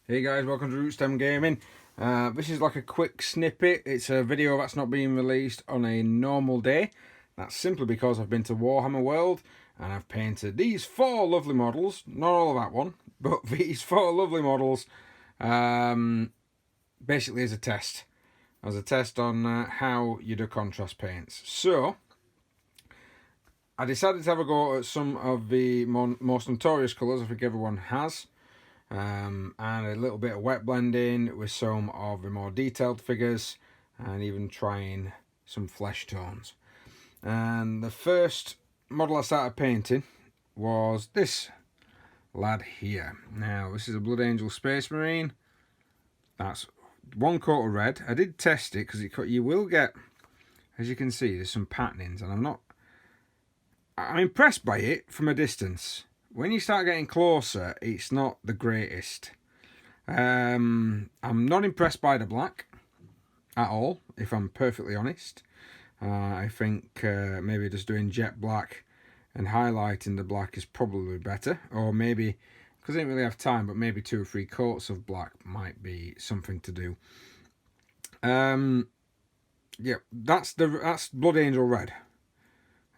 Hey guys, welcome to Rootstem Gaming. This is like a quick snippet. It's a video that's not being released on a normal day. That's simply because I've been to Warhammer World and I've painted these 4 lovely models. Not all of that one, but these 4 lovely models basically as a test. As a test on how you do contrast paints. So, I decided to have a go at some of the most notorious colours I think everyone has. And a little bit of wet blending with some of the more detailed figures and even trying some flesh tones. And the first model I started painting was this lad here. Now this is a Blood Angel Space Marine. That's one coat of red. I did test it because you will get, as you can see, there's some patternings, and I'm impressed by it from a distance. When you start getting closer, it's not the greatest. I'm not impressed by the black at all, if I'm perfectly honest. I think maybe just doing jet black and highlighting the black is probably better. Or maybe, because I didn't really have time, but maybe 2 or 3 coats of black might be something to do. Yeah, that's Blood Angel Red.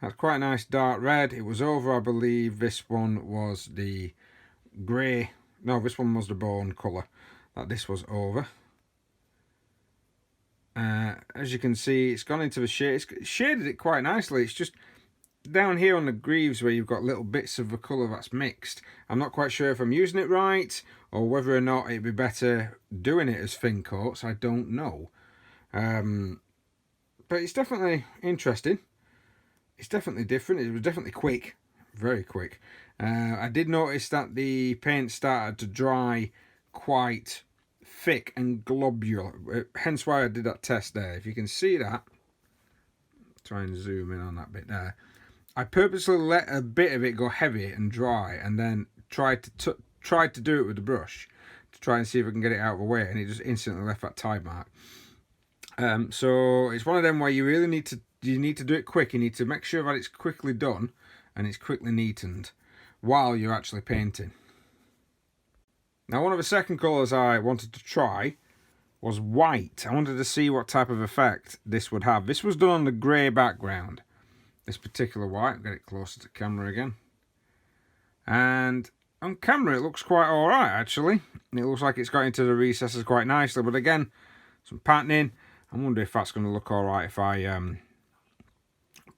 That's quite a nice dark red. It was over, I believe this one was the grey. No, this one was the bone colour that this was over. As you can see, it's gone into the shade. It's shaded it quite nicely. It's just down here on the greaves where you've got little bits of the colour that's mixed. I'm not quite sure if I'm using it right or whether or not it'd be better doing it as thin coats. I don't know. But it's definitely interesting. It's definitely different. It was definitely quick, very quick. I did notice that the paint started to dry quite thick and globular, hence why I did that test there. If you can see that, try and zoom in on that bit there. I purposely let a bit of it go heavy and dry, and then tried to do it with the brush to try and see if I can get it out of the way, and it just instantly left that tide mark. So it's one of them where you really need to do it quick. You need to make sure that it's quickly done and it's quickly neatened while you're actually painting. Now, one of the second colours I wanted to try was white. I wanted to see what type of effect this would have. This was done on the grey background, this particular white. I'll get it closer to camera again. And on camera it looks quite alright actually. It looks like it's got into the recesses quite nicely, but again, some patterning. I wonder if that's going to look alright if I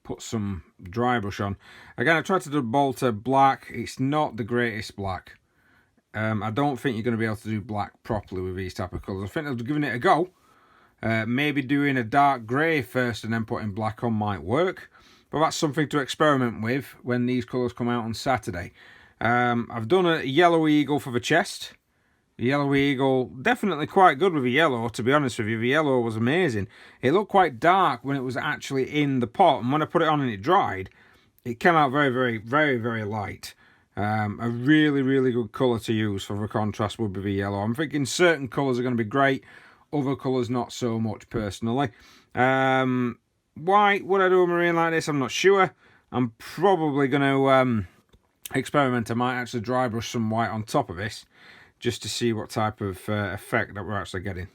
put some dry brush on. Again, I tried to do Bolter black. It's not the greatest black. I don't think you're going to be able to do black properly with these type of colours. I think I've given it a go. Maybe doing a dark grey first and then putting black on might work. But that's something to experiment with when these colours come out on Saturday. I've done a yellow eagle for the chest. The yellow eagle, definitely quite good with the yellow, to be honest with you. The yellow was amazing. It looked quite dark when it was actually in the pot, and when I put it on and it dried, it came out very, very, very, very light. A really, really good colour to use for the contrast would be the yellow. I'm thinking certain colours are going to be great, other colours not so much personally. White, would I do a marine like this? I'm not sure. I'm probably going to experiment. I might actually dry brush some white on top of this, just to see what type of effect that we're actually getting.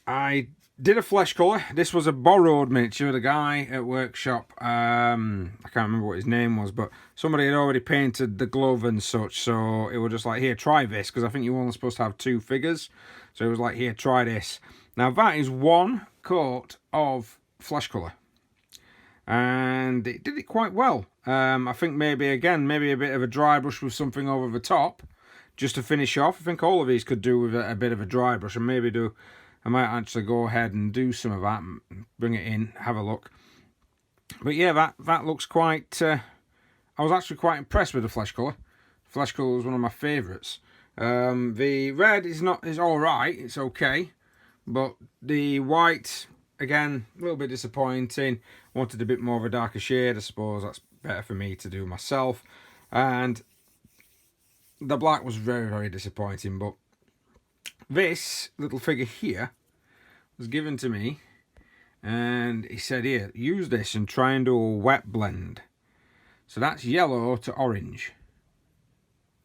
I did a flesh colour. This was a borrowed miniature. The guy at workshop, I can't remember what his name was, but somebody had already painted the glove and such, so it was just like, here, try this, because I think you're only supposed to have 2 figures. So it was like, here, try this. Now that is 1 coat of flesh colour, and it did it quite well. I think maybe a bit of a dry brush with something over the top just to finish off. I think all of these could do with a bit of a dry brush, and maybe I might actually go ahead and do some of that and bring it in, have a look. But yeah, that looks quite, I was actually quite impressed with the flesh colour. Flesh colour was one of my favourites. The red is alright, it's okay, but the white, again, a little bit disappointing. Wanted a bit more of a darker shade. I suppose that's better for me to do myself. And the black was very, very disappointing. But this little figure here was given to me, and he said, here, use this and try and do a wet blend. So that's yellow to orange.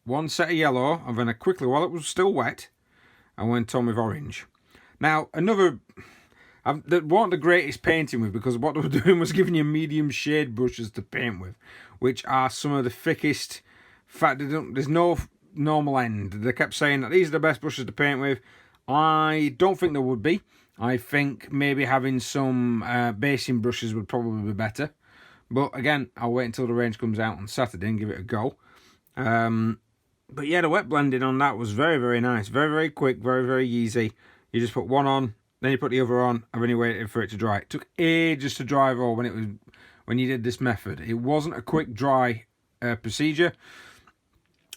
one set of yellow, and then I quickly, while it was still wet, I went on with orange. Now, another... They weren't the greatest painting with, because what they were doing was giving you medium shade brushes to paint with, which are some of the thickest. In fact, there's no normal end. They kept saying that these are the best brushes to paint with. I don't think there would be. I think maybe having some basing brushes would probably be better. But again, I'll wait until the range comes out on Saturday and give it a go. But yeah, the wet blending on that was very, very nice. Very, very quick, very, very easy. You just put one on, then you put the other on, and then you waited for it to dry. It took ages to dry raw when you did this method. It wasn't a quick dry procedure.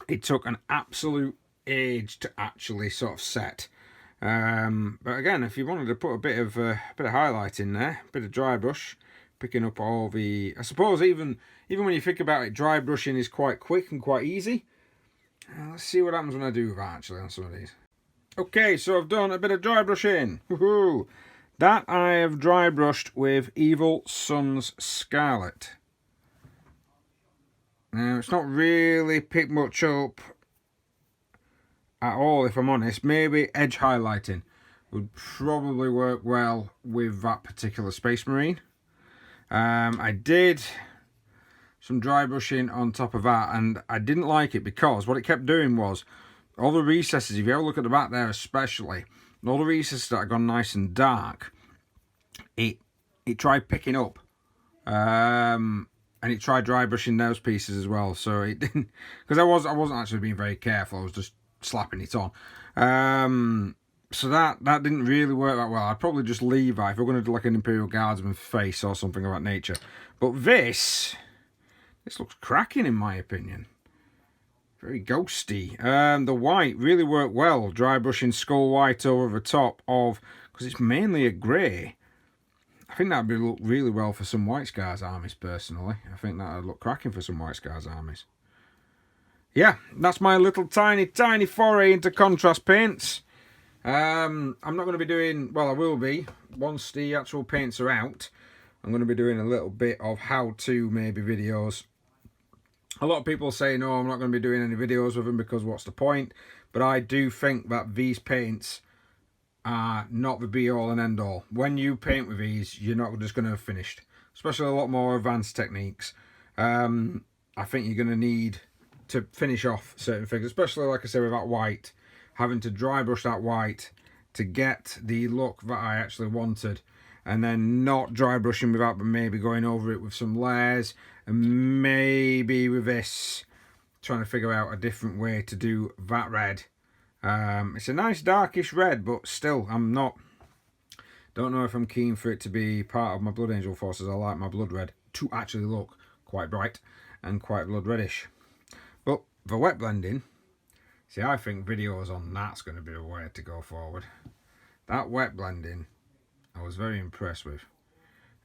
It took an absolute age to actually sort of set. But again, if you wanted to put a bit of highlight in there, a bit of dry brush, picking up all the... I suppose even when you think about it, dry brushing is quite quick and quite easy. Let's see what happens when I do that actually on some of these. Okay, so I've done a bit of dry brushing. Woohoo! That I have dry brushed with Evil Sun's Scarlet. Now, it's not really picked much up at all, if I'm honest. Maybe edge highlighting would probably work well with that particular Space Marine. I did some dry brushing on top of that, and I didn't like it because what it kept doing was all the recesses, if you ever look at the back there especially, all the recesses that had gone nice and dark, it tried picking up, and it tried dry brushing those pieces as well. So it didn't, because I wasn't actually being very careful. I was just slapping it on. So that didn't really work that well. I'd probably just leave that if we're going to do like an Imperial Guardsman face or something of that nature. But this looks cracking in my opinion. Very ghosty. The white really worked well. Dry brushing skull white over the top of, because it's mainly a grey. I think that would look really well for some White Scars armies personally. I think that would look cracking for some White Scars armies. Yeah, that's my little tiny foray into contrast paints. I'm not going to be doing, well I will be, once the actual paints are out, I'm going to be doing a little bit of how-to maybe videos. A lot of people say, no, I'm not going to be doing any videos with them because what's the point? But I do think that these paints are not the be-all and end-all. When you paint with these, you're not just going to have finished. Especially a lot more advanced techniques. I think you're going to need to finish off certain things. Especially, like I said, with that white. Having to dry brush that white to get the look that I actually wanted. And then not dry brushing without, but maybe going over it with some layers. And maybe with this, trying to figure out a different way to do that red. It's a nice darkish red, but still, don't know if I'm keen for it to be part of my Blood Angel forces. I like my blood red to actually look quite bright and quite blood reddish. But the wet blending, see, I think videos on that's going to be the way to go forward. That wet blending, I was very impressed with.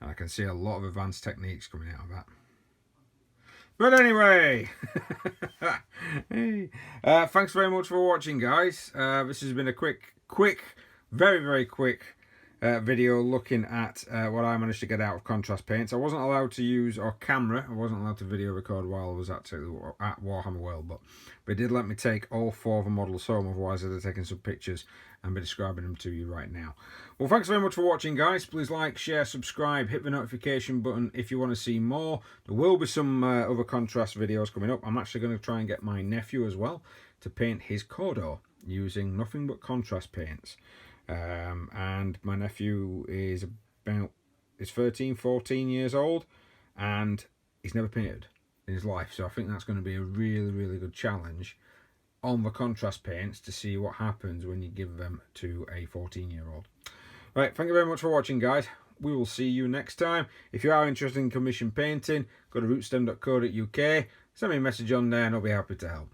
And I can see a lot of advanced techniques coming out of that. But anyway, hey. Thanks very much for watching, guys. This has been a quick, very, very quick video looking at what I managed to get out of contrast paints. I wasn't allowed to use our camera. I wasn't allowed to video record while I was at Warhammer World, but they did let me take all 4 of the models home. Otherwise, I'd have taken some pictures and be describing them to you right now. Well, thanks very much for watching, guys. Please like, share, subscribe, hit the notification button if you want to see more. There will be some other contrast videos coming up. I'm actually going to try and get my nephew as well to paint his Kodor using nothing but contrast paints. And my nephew is about 13, 14 years old, and he's never painted in his life. So I think that's going to be a really, really good challenge on the contrast paints to see what happens when you give them to a 14-year-old. Right, thank you very much for watching, guys. We will see you next time. If you are interested in commission painting, go to rootstem.co.uk, send me a message on there and I'll be happy to help.